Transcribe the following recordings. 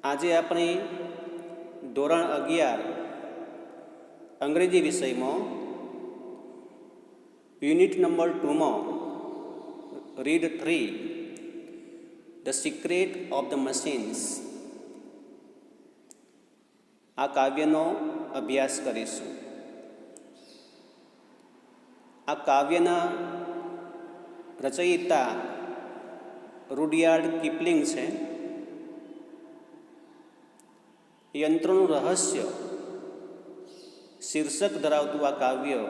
આજે આપણે ધોરણ 11 અંગ્રેજી વિષયમાં યુનિટ નંબર 2માં read 3 the secret of the machines આ કાવ્યનો અભ્યાસ કરીશું. આ કાવ્યના રચયિતા રૂડયાર્ડ કિપલિંગ છે. યંત્રોનું રહસ્ય શીર્ષક ધરાવતું આ કાવ્ય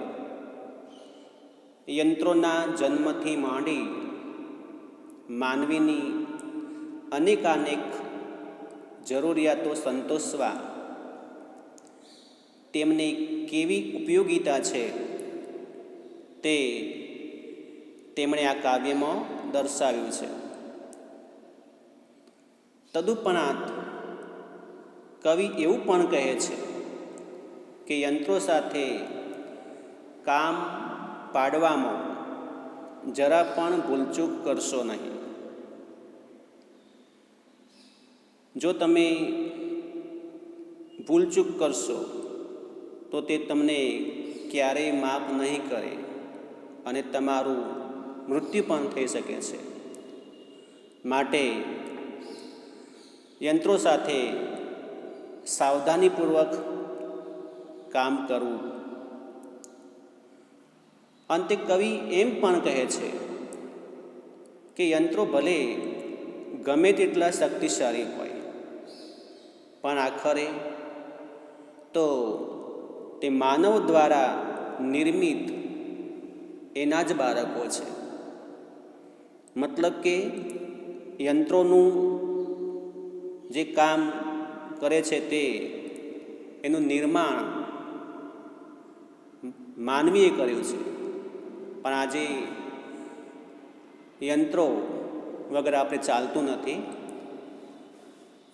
યંત્રોના જન્મથી માંડી માનવીની અનેકાનેક જરૂરિયાતો સંતોષવા તેમની કેવી ઉપયોગિતા છે તે તેમણે આ કાવ્યમાં દર્શાવ્યું છે. તદુપરાંત કવિ એવું પણ કહે છે કે યંત્રો સાથે કામ પાડવામાં જરા પણ ભૂલચૂક કરશો નહીં. જો તમે ભૂલચૂક કરશો તો તે તમને ક્યારેય માફ નહીં કરે અને તમારું મૃત્યુ પણ થઈ શકે છે. માટે યંત્રો સાથે સાવધાનીપૂર્વક કામ કરવું. અંતે કવિ એમ પણ કહે છે કે યંત્રો ભલે ગમે તેટલા શક્તિશાળી હોય પણ આખરે તો તે માનવ દ્વારા નિર્મિત એના જ બાળકો છે. મતલબ કે યંત્રોનું જે કામ કરે છે તે એનું નિર્માણ માનવીએ કર્યું છે, પણ આજે યંત્રો વગર આપણે ચાલતું નથી.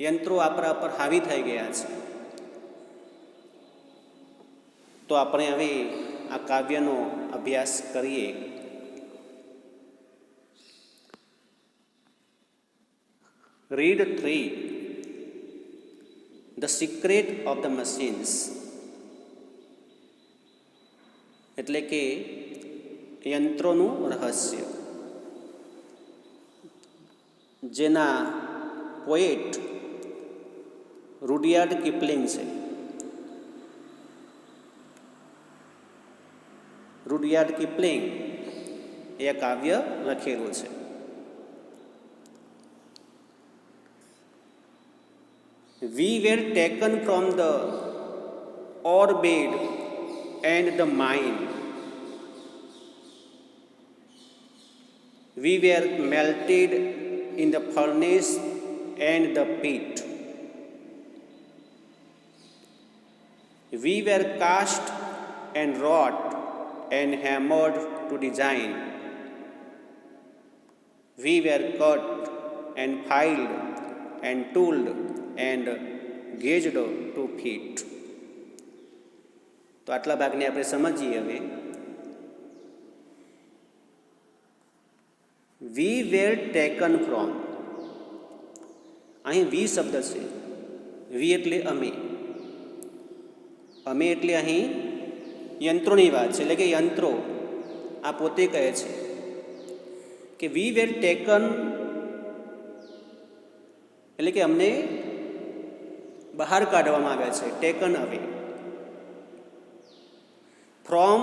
યંત્રો આપણા પર હાવી થઈ ગયા છે. તો આપણે હવે આ કાવ્યનો અભ્યાસ કરીએ. Read 3 the secret of the machines એટલે કે યંત્રોનું રહસ્ય, જેના પોએટ રૂડયાર્ડ કિપલિંગ છે. રૂડયાર્ડ કિપલિંગ એ કાવ્ય લખેલું છે. We were taken from the orbed and the mind. We were melted in the furnace and the pit. We were cast and wrought and hammered to design. We were cut and filed and tooled and gauged to fit. તો આટલા ભાગને આપણે સમજીએ. હવે વી વેર taken from, અહીં વી શબ્દ છે. વી એટલે અમે. અમે એટલે અહીં યંત્રોની વાત છે, એટલે કે યંત્રો આ પોતે કહે છે કે વી વેર ટેકન એટલે કે અમને બહાર કાઢવામાં આવ્યા છે. Taken away from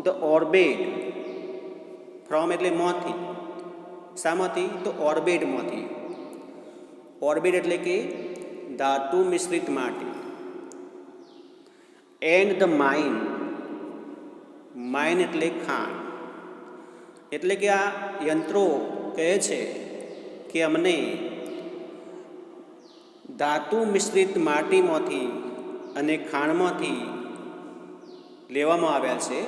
the ઓર્બેડ. From એટલે માંથી. શામાંથી? તો ઓર્બેડમાંથી. ઓર્બેડ એટલે કે ધાતુ મિશ્રિત માટી. And the mine. માઇન એટલે ખાણ. એટલે કે આ યંત્રો કહે છે કે અમને ધાતુ મિશ્રિત માટીમાંથી અને ખાણમાંથી લેવામાં આવ્યા છે.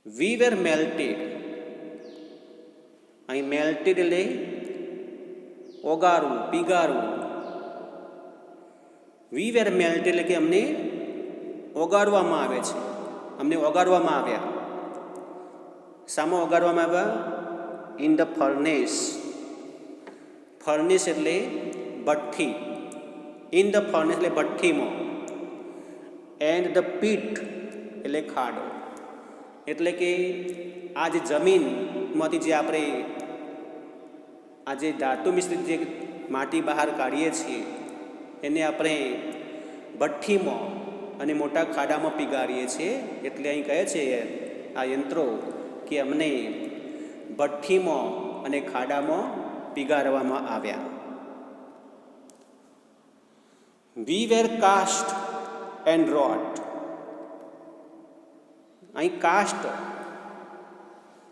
વી વેર મેલ્ટેડ. અહીં મેલ્ટેડ એટલે ઓગાળવું, પીગાળવું. વી વેર મેલ્ટેડ એટલે કે અમને ઓગાળવામાં આવે છે, અમને ઓગાળવામાં આવ્યા. શામાં ઓગાળવામાં આવ્યા? ઇન ધ ફર્નેસ, ફર્નિસ એટલે ભઠ્ઠી, ઇન ધ ફર્નિસ એટલે ભઠ્ઠીમાં, એન્ડ ધ પીટ એટલે ખાડો. એટલે કે આ જે જમીનમાંથી જે આપણે આ જે ધાતુ મિશ્રિત જે માટી બહાર કાઢીએ છીએ એને આપણે ભઠ્ઠીમાં અને મોટા ખાડામાં પીગાડીએ છીએ. એટલે અહીં કહે છે આ યંત્રો કે અમને ભઠ્ઠીમાં અને ખાડામાં પીગાડવામાં આવ્યા. વી વેર કાસ્ટ એન્ડ રોટ. અહીં કાસ્ટ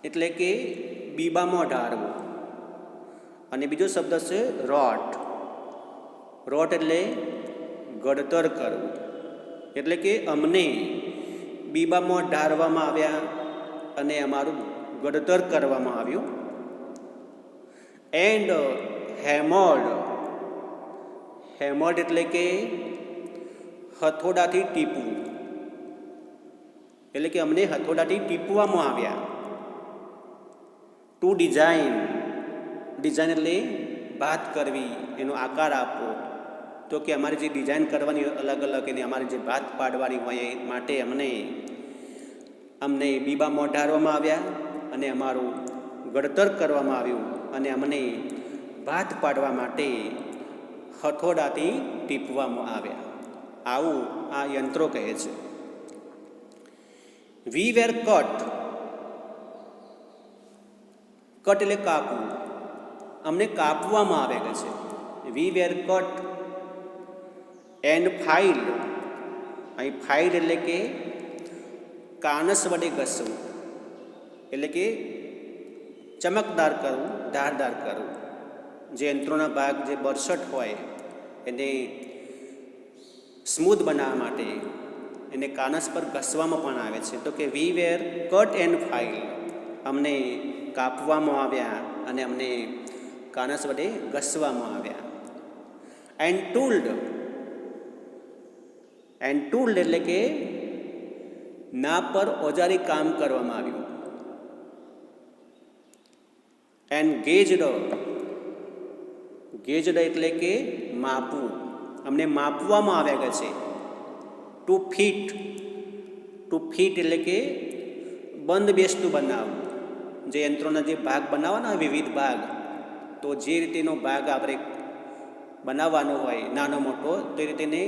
એટલે કે બીબામાં ઢાળવું, અને બીજો શબ્દ છે રોટ. રોટ એટલે ઘડતર કરવું. એટલે કે અમને બીબામાં ઢાળવામાં આવ્યા અને અમારું ઘડતર કરવામાં આવ્યું. એન્ડ હેમર્ડ. હેમર્ડ એટલે કે હથોડાથી ટીપવું. એટલે કે અમને હથોડાથી ટીપવામાં આવ્યા. Two design. ડિઝાઇન એટલે બાદ કરવી, એનો આકાર આપવો. તો કે અમારે જે ડિઝાઇન કરવાની અલગ અલગ એને અમારે જે ભાત પાડવાની હોય એ માટે અમને બીબામાં ઢાળવામાં આવ્યા અને અમારું ઘડતર કરવામાં આવ્યું, અને અમને ભાત પાડવા માટે હથોડાથી ટીપવામાં આવ્યા. આવું આ યંત્રો કહે છે. વી વેર કટ. કટ એટલે કાપવું. અમને કાપવામાં આવે છે. વી વેર કટ. And file. અહીં ફાઇલ એટલે કે કાનસ વડે ઘસવું. એટલે કે ચમકદાર કરવું, ધારદાર કરવું. જે યંત્રોના ભાગ જે બરસટ હોય એને સ્મૂથ બનાવવા માટે એને કાનસ પર ઘસવામાં પણ આવે છે. તો કે વી વેર કટ એન્ડ ફાઇલ. અમને કાપવામાં આવ્યા અને અમને કાનસ વડે ઘસવામાં આવ્યા. એન્ડ ટૂલ્ડ. એન્ડ ટૂલ્ડ એટલે કે ના પર ઓજારી કામ કરવામાં આવ્યું. એન્ડ ગેજડ. ગેજડ એટલે કે માપવું. અમને માપવામાં આવ્યા છે. Two fit. ટુ ફીટ એટલે કે બંધ બેસતું બનાવવું. જે યંત્રોના જે ભાગ બનાવવાના વિવિધ ભાગ, તો જે રીતેનો ભાગ આપણે બનાવવાનો હોય નાનો મોટો, તો એ રીતે એને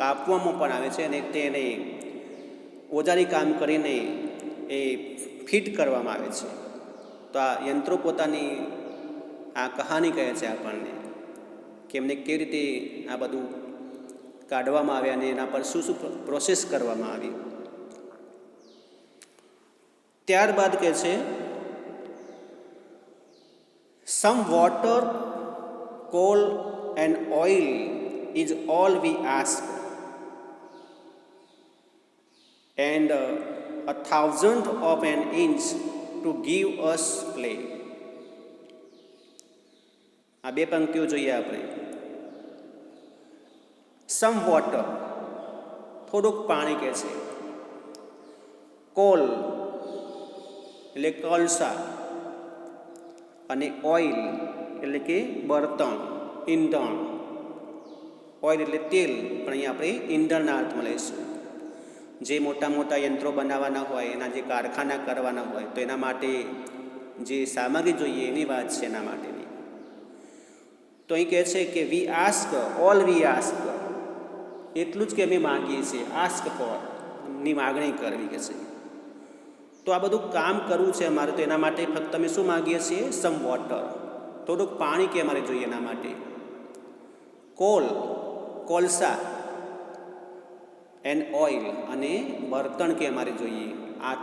કાપવામાં પણ આવે છે અને તેને ઓજારી કામ કરીને એ ફિટ કરવામાં આવે છે. તો આ યંત્રો પોતાની આ કહાની કહે છે આપણને કે એમને કેવી રીતે આ બધું કાઢવામાં આવે અને એના પર શું શું પ્રોસેસ કરવામાં આવી. ત્યારબાદ કહે છે some water, call and oil is all V ask, and 1,000 of an inch to give us play. આ બે પંક્તિઓ જોઈએ આપણે. સમ વોટર થોડુંક પાણી કહે છે. કોલ એટલે કોલસા, અને ઓઇલ એટલે કે બળતણ, ઈંધણ. ઓઇલ એટલે તેલ, પણ અહીંયા આપણે ઈંધણના અર્થમાં લઈશું. જે મોટા મોટા યંત્રો બનાવવાના હોય, એના જે કારખાના કરવાના હોય, તો એના માટે જે સામગ્રી જોઈએ એની વાત છે એના માટેની. તો અહીં કહે છે કે વી આસ્ક, ઓલ વી આસ્ક. એટલું જ કે અમે માગીએ છીએ. આસ્ક ફોર, ની માગણી કરવી કે છે. તો આ બધું કામ કરવું છે અમારે, તો એના માટે ફક્ત અમે શું માગીએ છીએ? Some water. થોડુંક પાણી કે અમારે જોઈએ એના માટે. કોલ કોલસા, એન્ડ ઓઇલ અને બળતણ કે અમારે જોઈએ. આ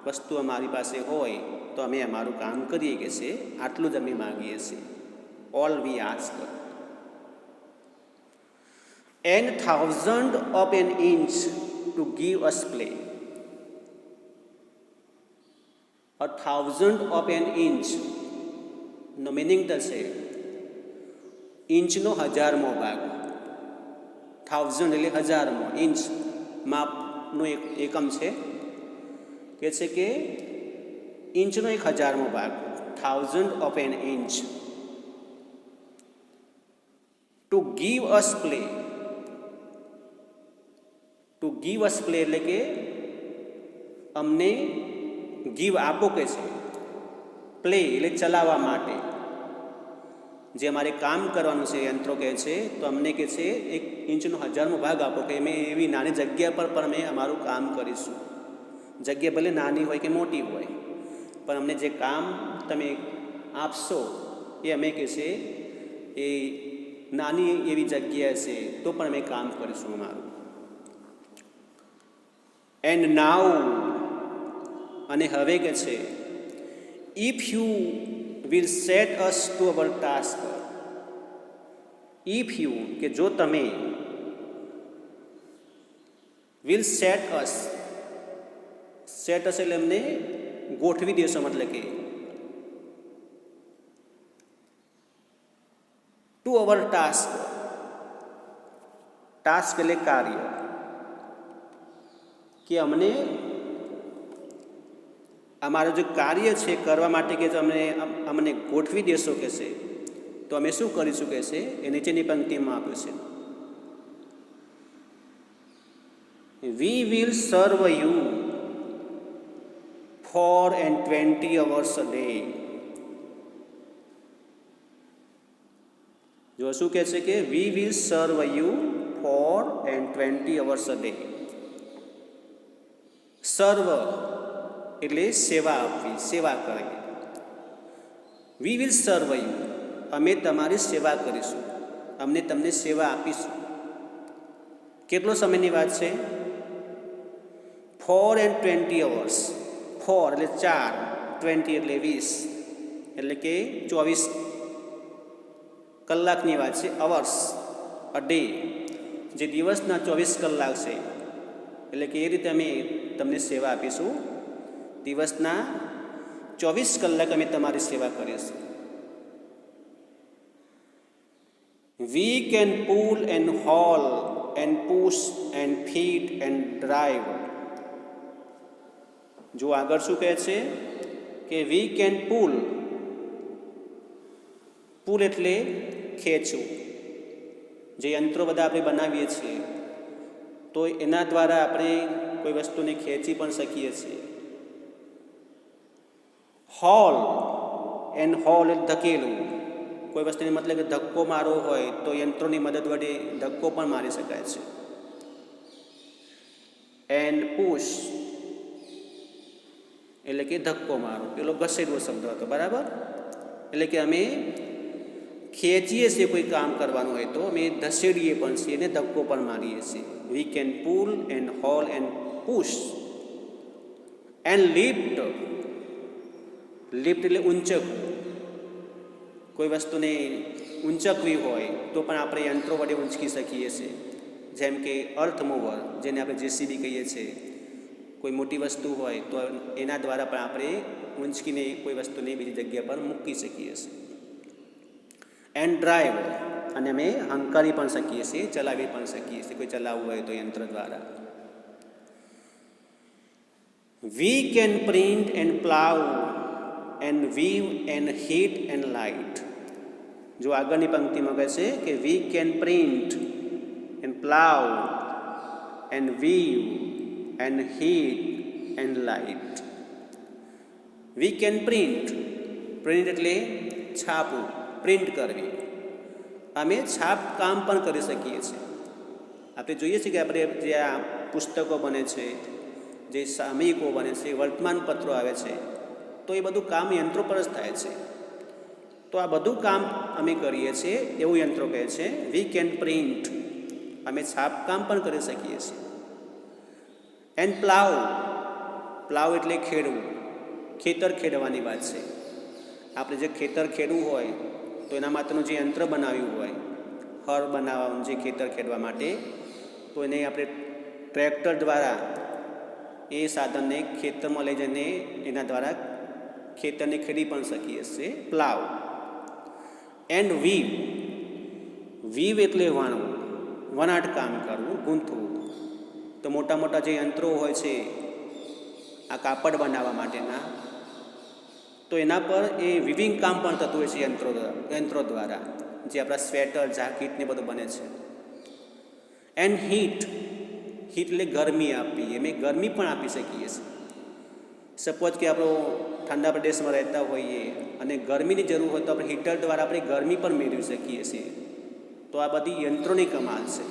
વસ્તુ અમારી પાસે હોય તો અમે અમારું કામ કરીએ કે છે. આટલું જ અમે માગીએ છીએ. All V ask. And 1,000 of an inch to give us play. 1,000 of an inch નો મિનિંગ થશે ઇંચનો 1000મો ભાગ. 1000 એટલે 1000મો. ઇંચ માપનું એક એકમ છે. કહે છે કે ઇંચનો 1000મો ભાગ. 1,000 of an inch. To give us play. To give us play એટલે કે અમને ગીવ આપો કે છે. પ્લે એટલે ચલાવવા માટે, જે અમારે કામ કરવાનું છે યંત્રો કહે છે, તો અમને કહે છે 1 ઇંચનો 1000મો ભાગ આપો કે અમે એવી નાની જગ્યા પર પણ અમે અમારું કામ કરીશું. જગ્યા ભલે નાની હોય કે મોટી હોય, પણ અમને જે કામ તમે આપશો એ અમે કહે છે એ નાની એવી જગ્યા છે તો પણ અમે કામ કરીશું અમારું. એન્ડ નાઉ અને હવે કે છે if you will set us to our task. If you કે જો તમે, વિલ સેટ અસ, સેટ અસ એટલે એમને ગોઠવી દેશો, મતલબ કે ટુ અવર ટાસ્ક. ટાસ્ક એટલે કાર્ય, કે અમારું જે કાર્ય છે કરવા માટે કે અમને ગોઠવી દેશો કે છે, તો અમે શું કરીશું કે છે એ નીચેની પંક્તિમાં આપ્યું છે. We will serve you 4 hours a day. જો શું કહે છે કે we will serve you 4 hours a day. સર્વ એટલે સેવા આપવી, સેવા કરવી. વી વિલ સર્વ યુ, અમે તમારી સેવા કરીશું, અમને તમને સેવા આપીશું. કેટલો સમયની વાત છે? 4 hours. 4 એટલે 4, 20 એટલે 20, એટલે કે 24 કલાકની વાત છે. અવર્સ અ ડે, જે દિવસના 24 કલાક છે, એટલે કે એ રીતે અમે તમને સેવા આપીશું. દિવસના 24 કલાક અમે તમારી સેવા કરીશું. We can pull and haul and push and fit and drive. જો આગળ શું કહે છે કે વી કેન પુલ. પુલ એટલે ખેંચવું. જે યંત્રો બધા આપણે બનાવીએ છીએ તો એના દ્વારા આપણે કોઈ વસ્તુને ખેંચી પણ શકીએ છીએ. હોલ એન્ડ હોલ એટલે ધકેલવું. કોઈ વસ્તુને મતલબ કે ધક્કો મારવો હોય તો યંત્રોની મદદ વડે ધક્કો પણ મારી શકાય છે. એન્ડ પુશ એટલે કે ધક્કો મારો, પેલો ઘસેડવો શબ્દ હતો, બરાબર. એટલે કે અમે ખેંચીએ છીએ કોઈ કામ કરવાનું હોય તો અમે ધસેડીએ પણ છીએ અને ધક્કો પણ મારીએ છીએ. We can pull and haul and push and lift. Lift એટલે ઊંચકવું. કોઈ વસ્તુને ઊંચકવી હોય તો પણ આપણે યંત્રો વડે ઊંચકી શકીએ છીએ. જેમ કે અર્થ મૂવર, જેને આપણે જેસીબી કહીએ છીએ. કોઈ મોટી વસ્તુ હોય તો એના દ્વારા પણ આપણે ઊંચકીને કોઈ વસ્તુને બીજી જગ્યા પર મૂકી શકીએ છીએ. એન્ડ ડ્રાઈવ, અને અમે હંકારી પણ શકીએ છીએ, ચલાવી પણ શકીએ છીએ કોઈ ચલાવવું હોય તો યંત્ર દ્વારા. We can print and plough and weave and heat and light. જો આગળની પંક્તિમાં કહે છે કે we can print and plough and weave and heat and light. We can print. Print એટલે છાપવું, પ્રિન્ટ કરવી. અમે છાપ કામ પણ કરી શકીએ છીએ. આપણે જોઈએ છીએ કે આપણે જે આ પુસ્તકો બને છે, જે સામયિકો બને છે, વર્તમાનપત્રો આવે છે, તો એ બધું કામ યંત્રો પર જ થાય છે. તો આ બધું કામ અમે કરીએ છીએ એવું યંત્રો કહે છે. વી કેન પ્રિન્ટ, અમે છાપકામ પણ કરી શકીએ છીએ. And plough. પ્લાવ એટલે ખેડવું, ખેતર ખેડવાની વાત છે. આપણે જે ખેતર ખેડવું હોય તો એના માટેનું જે યંત્ર બનાવ્યું હોય, હળ બનાવવાનું, જે ખેતર ખેડવા માટે, તો એને આપણે ટ્રેક્ટર દ્વારા એ સાધનને ખેતરમાં લઈ જઈને એના દ્વારા ખેતરને ખેડી પણ શકીએ છીએ. પ્લાવ. And weave. વીવ એટલે વણવું, વણાટ કામ કરવું, ગૂંથવું. તો મોટા મોટા જે યંત્રો હોય છે આ કાપડ બનાવવા માટેના, તો એના પર એ વિવિંગ કામ પણ થતું હોય છે યંત્રો દ્વારા. જે આપણા સ્વેટર જાકીટ ને બધું બને છે. એન્ડ હીટ, હીટ એટલે ગરમી આપવી, અમે ગરમી પણ આપી શકીએ છીએ. સપોઝ કે આપણો ઠંડા પ્રદેશમાં રહેતા હોઈએ અને ગરમીની જરૂર હોય તો આપણે હીટર દ્વારા આપણે ગરમી પણ મેળવી શકીએ છીએ. તો આ બધી યંત્રોની કમાલ છે.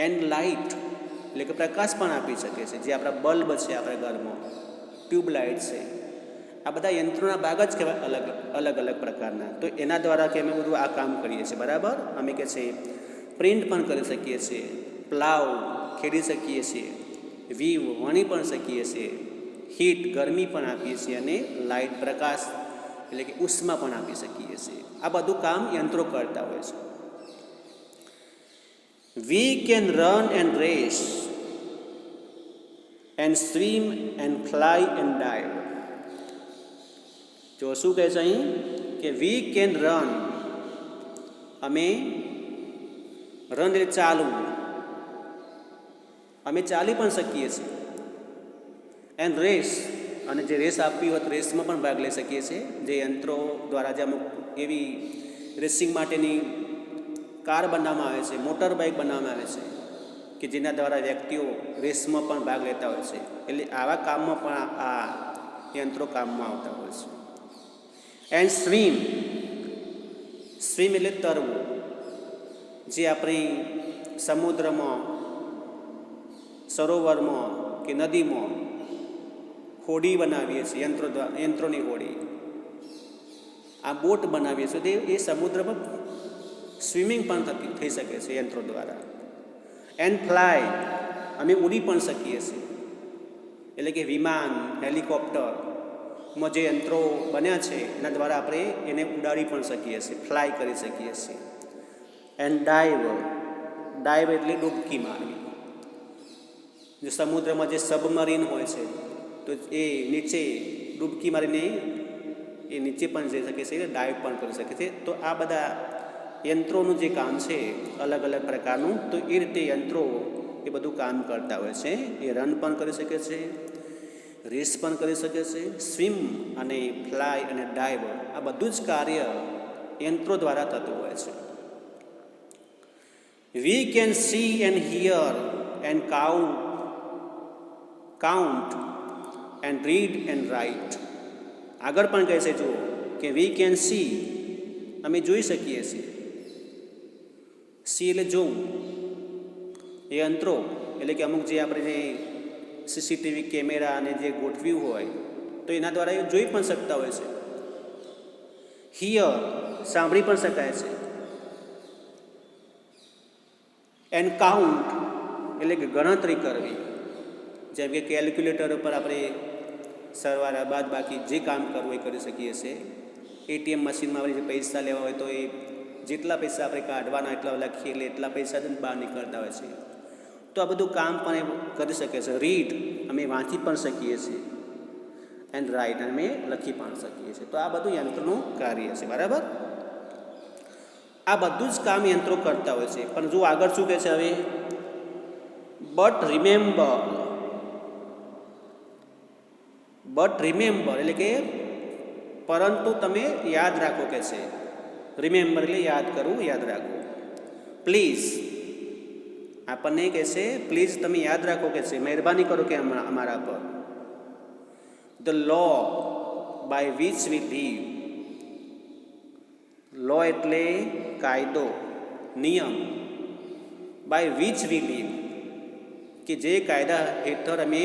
એન્ડ લાઇટ એટલે કે પ્રકાશ પણ આપી શકે છે, જે આપણા બલ્બ છે આપણા ઘરમાં, ટ્યુબલાઇટ છે, આ બધા યંત્રોના ભાગ જ કહેવાય અલગ અલગ પ્રકારના. તો એના દ્વારા કે અમે બધું આ કામ કરીએ છીએ. બરાબર. અમે કે છે પ્રિન્ટ પણ કરી શકીએ છીએ, પ્લાવ ખેડી શકીએ છીએ, વીવ વણી પણ શકીએ છીએ, હીટ ગરમી પણ આપીએ છીએ, અને લાઇટ પ્રકાશ એટલે કે ઉષ્મા પણ આપી શકીએ છીએ. આ બધું કામ યંત્રો કરતા હોય છે. We can run and race and swim and fly and dive. જો શું કહે છે અહીં કે વી કેન રન, અમે રન એટલે ચાલવું, અમે ચાલી પણ શકીએ છીએ. એન્ડ રેસ, અને જે રેસ આપવી હોય તો રેસમાં પણ ભાગ લઈ શકીએ છીએ. જે યંત્રો દ્વારા જે અમુક એવી રેસિંગ માટેની કાર બનાવવામાં આવે છે, મોટર બાઇક બનાવવામાં આવે છે કે જેના દ્વારા વ્યક્તિઓ રેસમાં પણ ભાગ લેતા હોય છે. એટલે આવા કામમાં પણ આ યંત્રો કામમાં આવતા હોય છે. એન્ડ સ્વિમ, સ્વિમ એટલે તરવું, જે આપણી સમુદ્રમાં, સરોવરમાં કે નદીમાં હોડી બનાવીએ છીએ યંત્રોની હોડી, આ બોટ બનાવીએ છીએ, એ સમુદ્રમાં સ્વિમિંગ પણ થઈ શકે છે યંત્રો દ્વારા. એન્ડ ફ્લાય, અમે ઉડી પણ શકીએ છીએ, એટલે કે વિમાન, હેલિકોપ્ટરમાં જે યંત્રો બન્યા છે એના દ્વારા આપણે એને ઉડાડી પણ શકીએ છીએ, ફ્લાય કરી શકીએ છીએ. એન્ડ ડાઇવ, ડાઇવ એટલે ડૂબકી મારવી. જો સમુદ્રમાં જે સબમરીન હોય છે તો એ નીચે ડૂબકી મારીને એ નીચે પણ જઈ શકે છે, ડાઇવ પણ કરી શકે છે. તો આ બધા યંત્રોનું જે કામ છે અલગ અલગ પ્રકારનું, તો એ રીતે યંત્રો એ બધું કામ કરતા હોય છે. એ રન પણ કરી શકે છે, રેસ પણ કરી શકે છે, સ્વિમ અને ફ્લાય અને ડાઇવ, આ બધું જ કાર્ય યંત્રો દ્વારા થતું હોય છે. We can see and here and count and read and write. આગળ પણ કહે છે જુઓ કે વી કેન સી, અમે જોઈ શકીએ છીએ. સી એટલે જોવું, એ યંત્રો એટલે કે અમુક જે આપણે જે સીસીટીવી કેમેરા અને જે ગોઠવ્યું હોય તો એના દ્વારા એ જોઈ પણ શકતા હોય છે. હિયર, સાંભળી પણ શકાય છે. એન્ડ કાઉન્ટ એટલે કે ગણતરી કરવી, જેમ કે કેલ્ક્યુલેટર ઉપર આપણે સરવાળા બાદ બાકી જે કામ કરવું એ કરી શકીએ છીએ. એટીએમ મશીનમાં આપણે જે પૈસા લેવા હોય તો એ જેટલા પૈસા આપણે કાઢવાના એટલા લખીએ એટલે એટલા પૈસા જ બહાર નીકળતા હોય છે. તો આ બધું કામ પણ એ કરી શકે છે. રીડ, અમે વાંચી પણ શકીએ છીએ, એન્ડ રાઇટ, અમે લખી પણ શકીએ છીએ. તો આ બધું યંત્રનું કાર્ય છે. બરાબર. આ બધું જ કામ યંત્રો કરતા હોય છે. પણ જો આગળ શું કહે છે હવે, બટ રિમેમ્બર એટલે કે પરંતુ તમે યાદ રાખો કે છે. રિમેમ્બર એટલે યાદ કરવું, યાદ રાખવું. પ્લીઝ, આપણને કહે છે પ્લીઝ તમે યાદ રાખો કે છે, મહેરબાની કરો કે અમારા પર. The law by which we live, law એટલે કાયદો, નિયમ, બાય વિચ વી લીવ કે જે કાયદા હેઠળ અમે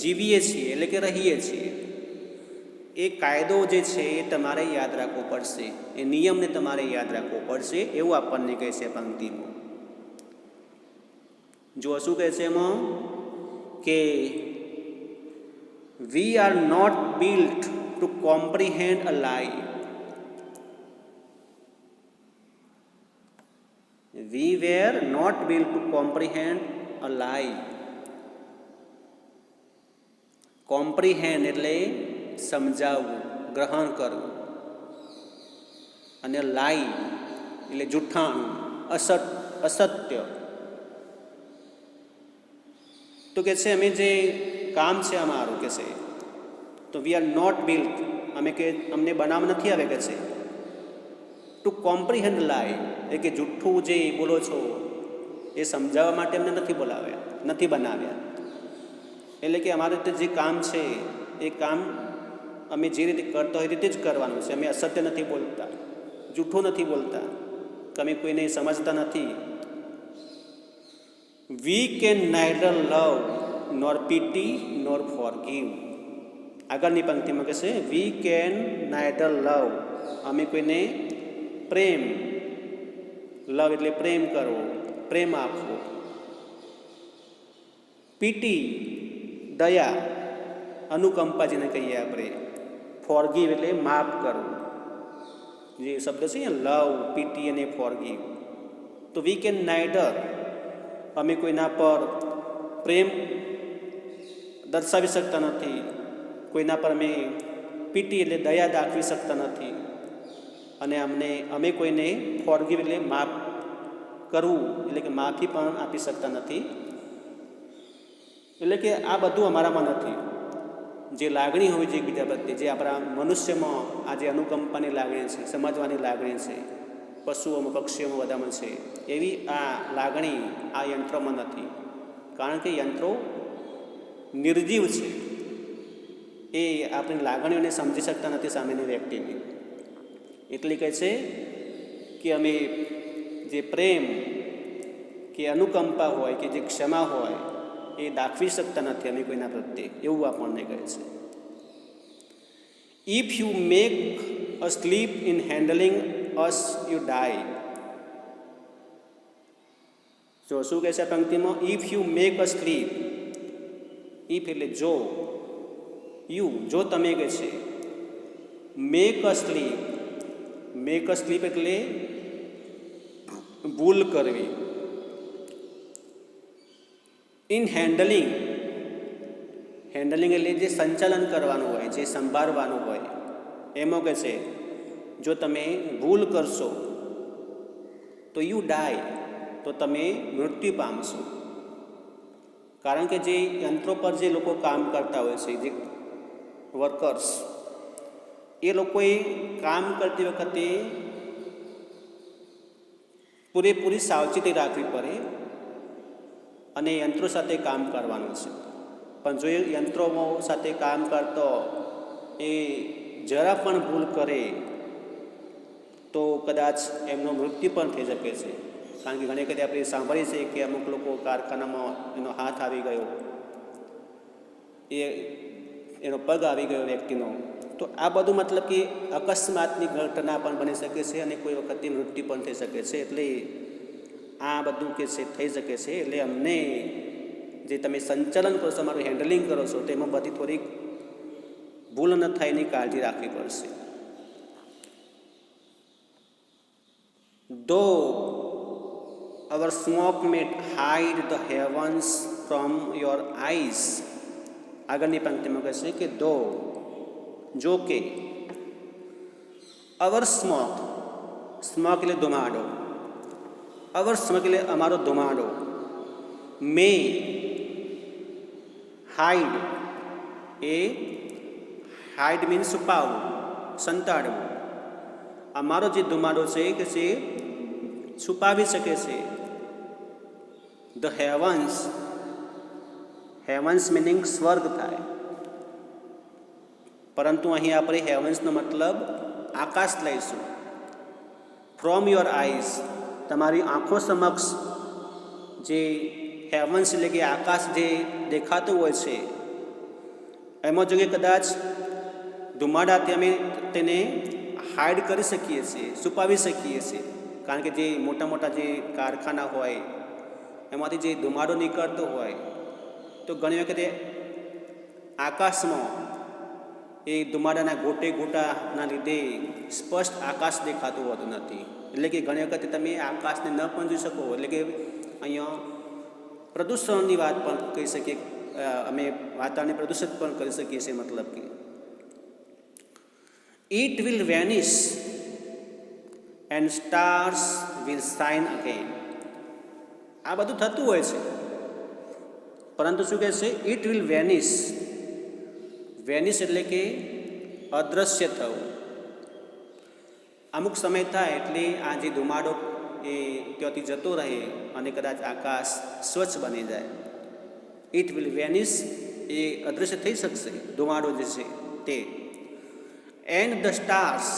જીવીએ છીએ એટલે કે રહીએ છીએ, એ કાયદો જે છે એ તમારે યાદ રાખવો પડશે, એ નિયમને તમારે યાદ રાખવો પડશે, એવું આપણને કહે છે પંક્તિમાં. જો શું કહે છે એમાં કે we are not built to comprehend a lie. We were not built to comprehend a lie. Comprehend એટલે સમજાવવું, ગ્રહણ કરવું, અને lie એટલે જૂઠાણું, અસત્ય. તો કે છે અમે જે કામ છે અમારું કે છે તો વી આર નોટ બિલ્ટ, અમે કે અમને બનાવ નથી આવે કે છે ટુ કોમ્પ્રિહેન્ડ લાય, એટલે કે જૂઠ્ઠું જે બોલો છો એ સમજાવવા માટે અમને નથી બનાવ્યા. એટલે કે અમારું જે કામ છે એ કામ અમે જે રીતે કરતા હોય એ રીતે જ કરવાનું છે. અમે અસત્ય નથી બોલતા, જૂઠું નથી બોલતા, કે અમે કોઈને સમજતા નથી. We can neither love nor pity nor forgive. આગળની પંક્તિમાં કહેશે વી કેન નાઇધર લવ, અમે કોઈને પ્રેમ, લવ એટલે પ્રેમ કરવો, પ્રેમ આપવો, પીટી દયા, અનુકંપા જેને કહીએ આપણે, ફોરગીવ એટલે માફ કરવું. જે શબ્દ છે ને લવ, પીટી અને ફોરગીવ. તો વી કેન નાઇધર, અમે કોઈના પર પ્રેમ દર્શાવી શકતા નથી, કોઈના પર અમે પીટી એટલે દયા દાખવી શકતા નથી, અને અમે કોઈને ફોરગીવ એટલે માફ કરવું એટલે કે માફી પણ આપી શકતા નથી. એટલે કે આ બધું અમારામાં નથી. જે લાગણી હોય છે એકબીજા પ્રત્યે, જે આપણા મનુષ્યમાં આ જે અનુકંપાની લાગણી છે, સમજવાની લાગણી છે, પશુઓમાં પક્ષીઓમાં બધામાં છે, એવી આ લાગણી આ યંત્રોમાં નથી. કારણ કે યંત્રો નિર્જીવ છે, એ આપણી લાગણીઓને સમજી શકતા નથી સામેની વ્યક્તિની. એટલે કહે છે કે અમે જે પ્રેમ કે અનુકંપા હોય કે જે ક્ષમા હોય એ દાખવી શકતા નથી અમે કોઈના પ્રત્યે, એવું આપણને કહે છે. If you make a slip in handling us you die. જો શું કહે છે આ પંક્તિમાં? If you make a slip, if એટલે જો, યુ જો તમે કહે છે, make a slip, make a slip એટલે ભૂલ કરવી. ઇન હેન્ડલિંગ, હેન્ડલિંગ એટલે જે સંચાલન કરવાનું હોય, જે સંભાળવાનું હોય, એમાં કહે છે જો તમે ભૂલ કરશો તો યુ ડાય, તો તમે મૃત્યુ પામશો. કારણ કે જે યંત્રો પર જે લોકો કામ કરતા હોય છે, જે વર્કર્સ, એ લોકોએ કામ કરતી વખતે પૂરેપૂરી સાવચેતી રાખવી પડે અને યંત્રો સાથે કામ કરવાનું છે. પણ જો એ યંત્રો સાથે કામ કરતો એ જરા પણ ભૂલ કરે તો કદાચ એમનો મૃત્યુ પણ થઈ શકે છે. કારણ કે ઘણી વખતે આપણે સાંભળીએ છીએ કે અમુક લોકો કારખાનામાં એનો હાથ આવી ગયો, એનો પગ આવી ગયો વ્યક્તિનો, તો આ બધું મતલબ કે અકસ્માતની ઘટના પણ બની શકે છે અને કોઈ વખતે મૃત્યુ પણ થઈ શકે છે. એટલે આ બધું કે છે થઈ શકે છે. એટલે અમને જે તમે સંચાલન કરો છો, તમારું હેન્ડલિંગ કરો છો, તેમાં બધી થોડીક ભૂલ ન થાય એની કાળજી રાખવી પડશે. Though our smoke may hide the heavens from your eyes. આગળની પંક્તિમાં કહે છે કે દો, જો કે, અવર સ્મોક, સ્મોક એટલે ધુમાડો, અવર સ્મોક એટલે અમારો ધુમાડો, મે હાઇડ, એ હાઇડ મીન્સ છુપાવવું, સંતાડવું. અમારો જે ધુમાડો છે કે છે છુપાવી શકે છે. ધ હેવન્સ, હેવન્સ મિનિંગ સ્વર્ગ થાય, પરંતુ અહીં આપણે હેવન્સનો મતલબ આકાશ લઈશું. ફ્રોમ યોર આઈઝ, તમારી આંખો સમક્ષ જે હેવન્સ એટલે કે આકાશ જે દેખાતું હોય છે, એમાં જો કે કદાચ ધુમાડાથી અમે તેને હાઇડ કરી શકીએ છીએ, છુપાવી શકીએ છીએ. કારણ કે જે મોટા મોટા જે કારખાના હોય એમાંથી જે ધુમાડો નીકળતો હોય, તો ઘણી વખતે આકાશમાં એ ધુમાડાના ગોટે ગોટાના લીધે સ્પષ્ટ આકાશ દેખાતું હોતું નથી. એટલે કે ઘણી વખતે તમે આકાશને ન પણ જોઈ શકો. એટલે કે અહીંયા પ્રદૂષણની વાત પણ કહી શકીએ, અમે વાતાવરણને પ્રદૂષિત પણ કરી શકીએ છીએ. મતલબ કે it will vanish and stars will shine again. આ બધું થતું હોય છે, પરંતુ શું કહે છે? It will vanish. વેનિશ એટલે કે અદૃશ્ય થવું. અમુક સમય થાય એટલે આ જે ધુમાડો એ ત્યાંથી જતો રહે અને કદાચ આકાશ સ્વચ્છ બની જાય. ઇટ વિલ વેનિશ, એ અદૃશ્ય થઈ શકશે ધુમાડો જે છે તે. એન્ડ ધ સ્ટાર્સ,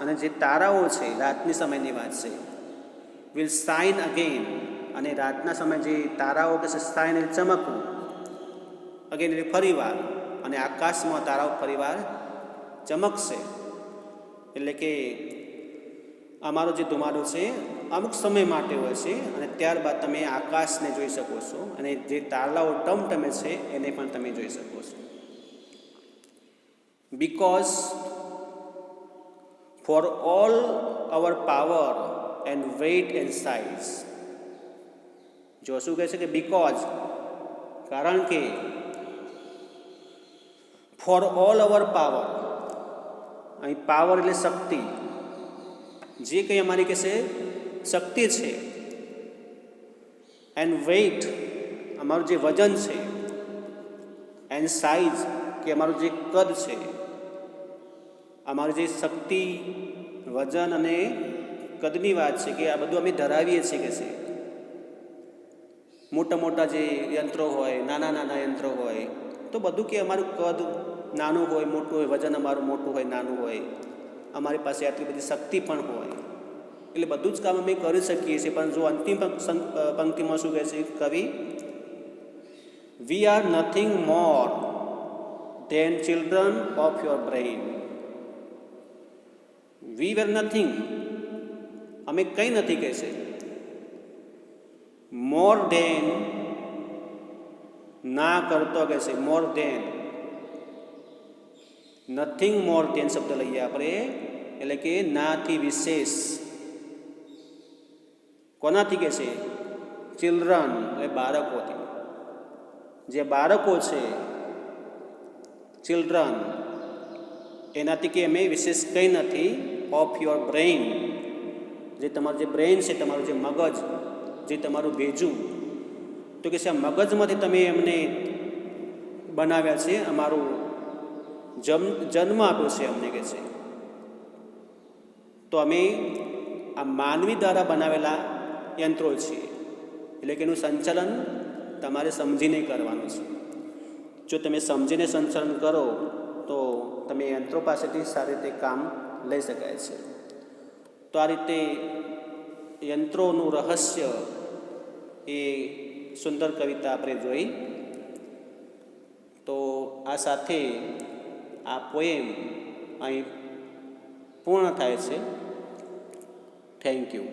અને જે તારાઓ છે રાતની સમયની વાત છે, વિલ શાઇન અગેન, અને રાતના સમયે જે તારાઓ કે છે શાઇન એટલે ચમકવું, અગેન એટલે ફરીવાર, અને આકાશમાં તારાઓ ફરીવાર ચમકશે. એટલે કે અમારો જે ધુમાડો છે અમુક સમય માટે હોય છે અને ત્યારબાદ તમે આકાશને જોઈ શકો છો અને જે તારાઓ ટમટમે છે એને પણ તમે જોઈ શકો છો. Because for all our power and weight and size. જો શું કહે છે કે બીકોઝ, કારણ કે, ફોર ઓલ અવર પાવર, અહીં પાવર એટલે શક્તિ, જે કંઈ અમારી કહેશે શક્તિ છે, એન્ડ વેઇટ અમારું જે વજન છે, એન્ડ સાઇઝ કે અમારું જે કદ છે, અમારી જે શક્તિ, વજન અને કદની વાત છે કે આ બધું અમે ધરાવીએ છીએ કે છે. મોટા મોટા જે યંત્રો હોય, નાના નાના યંત્રો હોય, તો બધું કે અમારું કદ નાનું હોય મોટું હોય, વજન અમારું મોટું હોય નાનું હોય, અમારી પાસે આટલી બધી શક્તિ પણ હોય, એટલે બધું જ કામ અમે કરી શકીએ છીએ. પણ જો અંતિમ પંક્તિમાં શું કહે છે કવિ, we are nothing more than children of your brain. We were nothing, અમે કંઈ નથી કહે છે, મોર ધેન, ના કરતો કહે છે, more than, nothing more than શબ્દ લઈએ આપણે, એટલે કે નાથી વિશેષ. કોનાથી કહે છે? ચિલ્ડ્રન, એટલે બાળકોથી. જે બાળકો છે ચિલ્ડ્રન, એનાથી કે અમે વિશેષ કંઈ નથી. ઓફ યોર બ્રેઇન, જે તમારું જે બ્રેઇન છે, તમારું જે મગજ, જે તમારું ભેજું, તો કે છે આ મગજમાંથી તમે એમને બનાવ્યા છે, અમારું જન્મ આપ્યો છે અમને કે છે. તો અમે આ માનવી દ્વારા બનાવેલા યંત્રો છીએ, એટલે કે એનું સંચાલન તમારે સમજીને કરવાનું છે. જો તમે સમજીને સંચાલન કરો તો તમે યંત્રો પાસેથી સારી રીતે કામ લઈ શકાય છે. તો આ રીતે યંત્રોનું રહસ્ય એ સુંદર કવિતા આપણે જોઈ. તો આ સાથે આ પોએમ અહીં પૂર્ણ થાય છે. Thank you.